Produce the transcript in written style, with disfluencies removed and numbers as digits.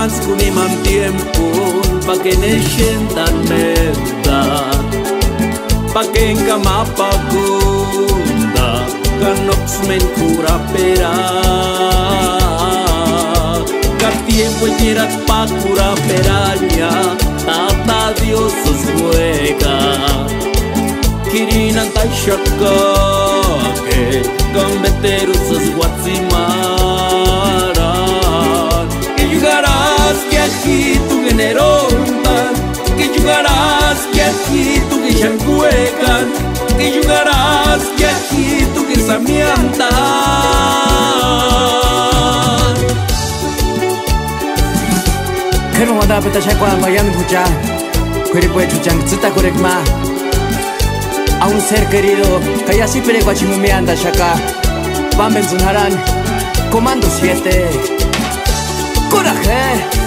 más con iman tiempo pa que ne sientan meta pa que en cama pa kunda canox men cura pera ka tiempo llerat pa cura peraña tata Dios os juega kirinan ta shaka que gambeteros os guatzimara que llegarás que aquí tu generontan que llegarás que aquí tu que chancuecan que llegarás que aquí tu que samiantan 그런 와다부터 샤과 마양 부자 그리고의 주장 듣다 그랬마 a un ser querido que ya sí pelea me anda chaca van a comando 7 coraje